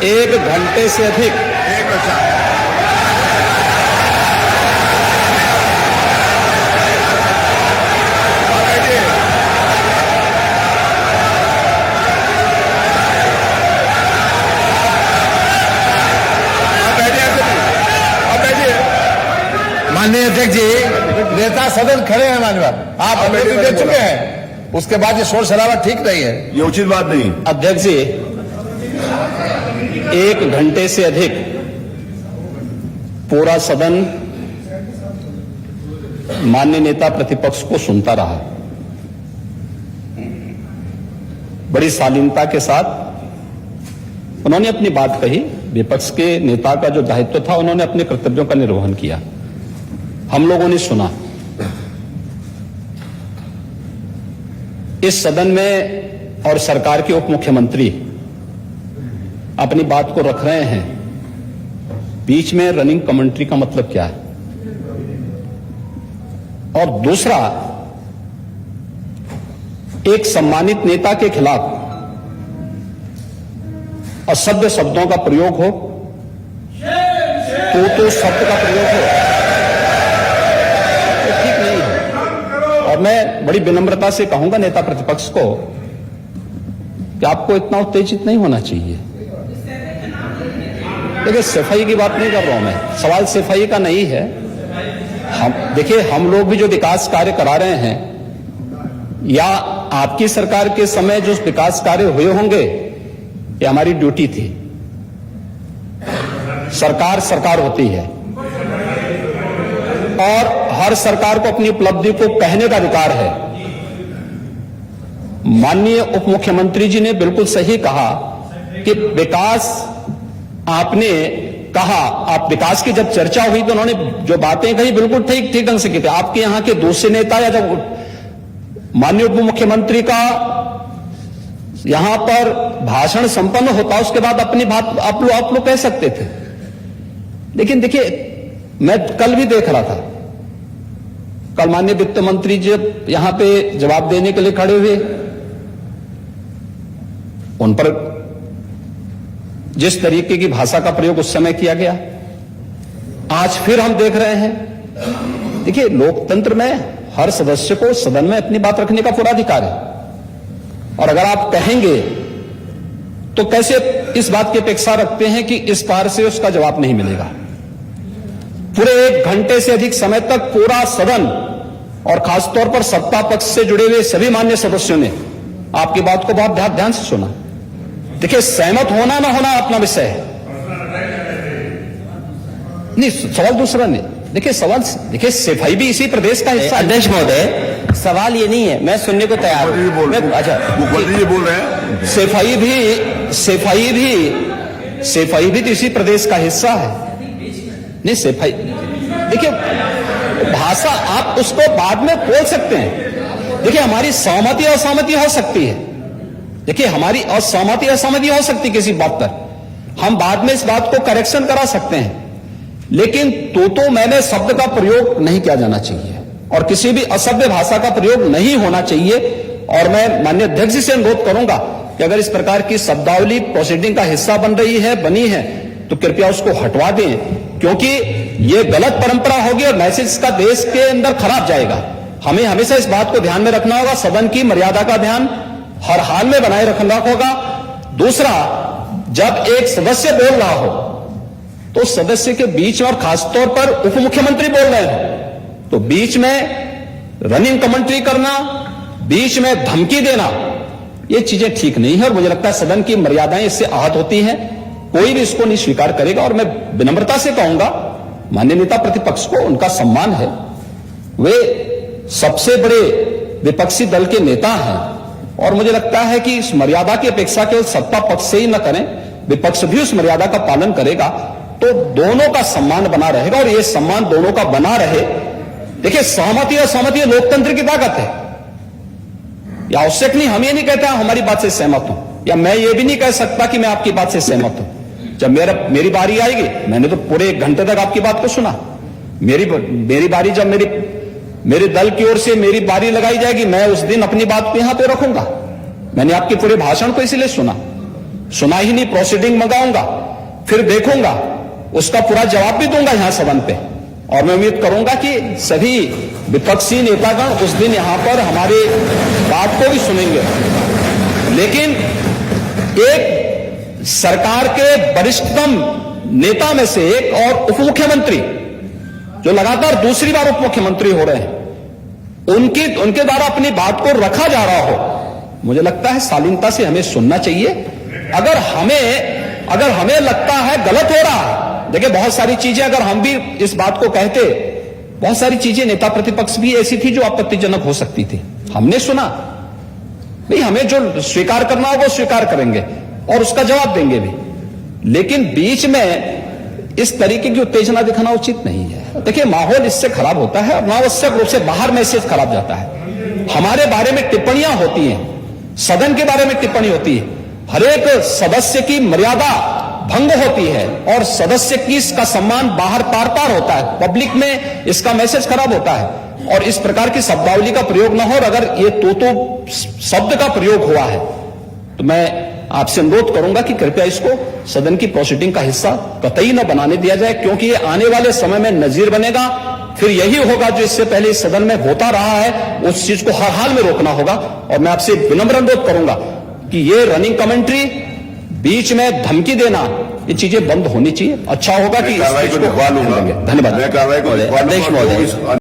1 घंटे से अधिक माननीय अध्यक्ष जी, नेता सदन खड़े हैं माननीय, आप अनुमति दे चुके हैं, उसके बाद ये शोर शराबा ठीक नहीं है, ये उचित बात नहीं। अध्यक्ष जी 1 घंटे से अधिक पूरा सदन माननीय नेता प्रतिपक्ष को सुनता रहा। बड़ी शालीनता के साथ उन्होंने अपनी बात कही। विपक्ष के नेता का जो दायित्व था, उन्होंने अपने कर्तव्यों का निर्वहन किया। हम लोगों ने सुना। इस सदन में और सरकार के उप मुख्यमंत्री अपनी बात को रख रहे हैं, बीच में रनिंग कमेंट्री का मतलब क्या है? और दूसरा, एक सम्मानित नेता के खिलाफ असभ्य शब्दों का प्रयोग हो, तो शब्द का प्रयोग हो, तो ठीक नहीं है। और मैं बड़ी विनम्रता से कहूंगा नेता प्रतिपक्ष को कि आपको इतना उत्तेजित नहीं होना चाहिए। देखिए, सफाई की बात नहीं कर रहा हूं मैं, सवाल सफाई का नहीं है। देखिए, हम लोग भी जो विकास कार्य करा रहे हैं, या आपकी सरकार के समय जो विकास कार्य हुए होंगे, ये हमारी ड्यूटी थी। सरकार सरकार होती है और हर सरकार को अपनी उपलब्धि को कहने का अधिकार है। माननीय उप मुख्यमंत्री जी ने बिल्कुल सही कहा कि विकास, आपने कहा, आप विकास की जब चर्चा हुई तो उन्होंने जो बातें कही बिल्कुल ठीक ढंग से की थी। आपके यहां के दूसरे नेता या जब माननीय उप मुख्यमंत्री का यहां पर भाषण संपन्न होता, उसके बाद अपनी बात आप लोग कह सकते थे। लेकिन देखिए, मैं कल भी देख रहा था, कल माननीय वित्त मंत्री जी यहां पे जवाब देने के लिए खड़े हुए, उन पर जिस तरीके की भाषा का प्रयोग उस समय किया गया, आज फिर हम देख रहे हैं। देखिए, लोकतंत्र में हर सदस्य को सदन में अपनी बात रखने का पूरा अधिकार है, और अगर आप कहेंगे तो कैसे इस बात की अपेक्षा रखते हैं कि इस पार से उसका जवाब नहीं मिलेगा? पूरे 1 घंटे से अधिक समय तक पूरा सदन और खासतौर पर सत्ता पक्ष से जुड़े हुए सभी मान्य सदस्यों ने आपकी बात को बहुत ध्यान से सुना। देखिए, सहमत होना ना होना अपना विषय है, नहीं, सवाल दूसरा नहीं। देखिए, सवाल, देखिए, सफाई भी इसी प्रदेश का हिस्सा। अध्यक्ष महोदय, सवाल ये नहीं है, मैं सुनने को तैयार हूं। अच्छा, मुख्यमंत्री जी बोल रहे हैं, सफाई भी तो इसी प्रदेश का हिस्सा है। नहीं, सफाई, देखिए, भाषा आप उसको बाद में बोल सकते हैं। देखिए, हमारी सहमति असहमति हो सकती है। देखिए, हमारी असहमति असहमति हो सकती है किसी बात पर, हम बाद में इस बात को करेक्शन करा सकते हैं। लेकिन तो मैंने शब्द का प्रयोग नहीं किया जाना चाहिए, और किसी भी असभ्य भाषा का प्रयोग नहीं होना चाहिए। और मैं माननीय अध्यक्ष जी से अनुरोध करूंगा कि अगर इस प्रकार की शब्दावली प्रोसीडिंग का हिस्सा बनी है, तो कृपया उसको हटवा दें, क्योंकि यह गलत परंपरा होगी और मैसेज का देश के अंदर खराब जाएगा। हमें हमेशा इस बात को ध्यान में रखना होगा, सदन की मर्यादा का ध्यान हर हाल में बनाए रखना होगा। दूसरा, जब एक सदस्य बोल रहा हो तो सदस्य के बीच में, और खासतौर पर उप मुख्यमंत्री बोल रहे हैं, तो बीच में रनिंग कमेंट्री करना, बीच में धमकी देना, ये चीजें ठीक नहीं है। और मुझे लगता है सदन की मर्यादाएं इससे आहत होती हैं, कोई भी इसको नहीं स्वीकार करेगा। और मैं विनम्रता से कहूंगा, माननीय नेता प्रतिपक्ष को उनका सम्मान है, वे सबसे बड़े विपक्षी दल के नेता हैं, और मुझे लगता है कि इस मर्यादा की अपेक्षा केवल सत्ता पक्ष से ही न करें, विपक्ष भी उस मर्यादा का पालन करेगा, तो दोनों का सम्मान बना रहेगा। और ये सम्मान दोनों का बना रहे। देखिए, सहमति और सहमति लोकतंत्र की ताकत है, या आवश्यक नहीं, हम ये नहीं कहते हमारी बात से सहमत हूं, या मैं ये भी नहीं कह सकता कि मैं आपकी बात से सहमत हूं। जब मेरी बारी आएगी, मैंने तो पूरे 1 घंटे तक आपकी बात को सुना, मेरी बारी जब मेरे दल की ओर से मेरी बारी लगाई जाएगी, मैं उस दिन अपनी बात को यहां पे रखूंगा। मैंने आपके पूरे भाषण को इसीलिए सुना, सुना ही नहीं, प्रोसीडिंग मंगाऊंगा, फिर देखूंगा, उसका पूरा जवाब भी दूंगा यहां सदन पे। और मैं उम्मीद करूंगा कि सभी विपक्षी नेतागण उस दिन यहां पर हमारी बात को भी सुनेंगे। लेकिन एक सरकार के वरिष्ठतम नेता में से एक और उप मुख्यमंत्री जो लगातार दूसरी बार उप मुख्यमंत्री हो रहे हैं, उनके द्वारा अपनी बात को रखा जा रहा हो, मुझे लगता है शालीनता से हमें सुनना चाहिए। अगर हमें लगता है गलत हो रहा है, देखिए बहुत सारी चीजें अगर हम भी इस बात को कहते, बहुत सारी चीजें नेता प्रतिपक्ष भी ऐसी थी जो आपत्तिजनक हो सकती थी, हमने सुना। भाई हमें जो स्वीकार करना हो वो स्वीकार करेंगे और उसका जवाब देंगे भी, लेकिन बीच में इस तरीके की उत्तेजना दिखाना उचित नहीं है। देखिए माहौल इससे खराब होता है और अनावश्यक रूप से बाहर मैसेज खराब जाता है। हमारे बारे में टिप्पणियां होती हैं, सदन के बारे में टिप्पणी होती है, हर एक सदस्य की मर्यादा भंग होती है और सदस्य की इसका सम्मान बाहर पार पार होता है, पब्लिक में इसका मैसेज खराब होता है और इस प्रकार की शब्दावली का प्रयोग न हो। और अगर ये तो शब्द का प्रयोग हुआ है तो मैं आपसे अनुरोध करूंगा कि कृपया इसको सदन की प्रोसीडिंग का हिस्सा कतई न बनाने दिया जाए, क्योंकि ये आने वाले समय में नजीर बनेगा। फिर यही होगा जो इससे पहले इस सदन में होता रहा है, उस चीज को हर हाल में रोकना होगा। और मैं आपसे विनम्र अनुरोध करूंगा कि ये रनिंग कमेंट्री, बीच में धमकी देना, ये चीजें बंद होनी चाहिए। अच्छा होगा कि इस चीज को लिखवा लूंगा। धन्यवाद। मैं कार्रवाई को लिखवा लूंगा। अध्यक्ष महोदय।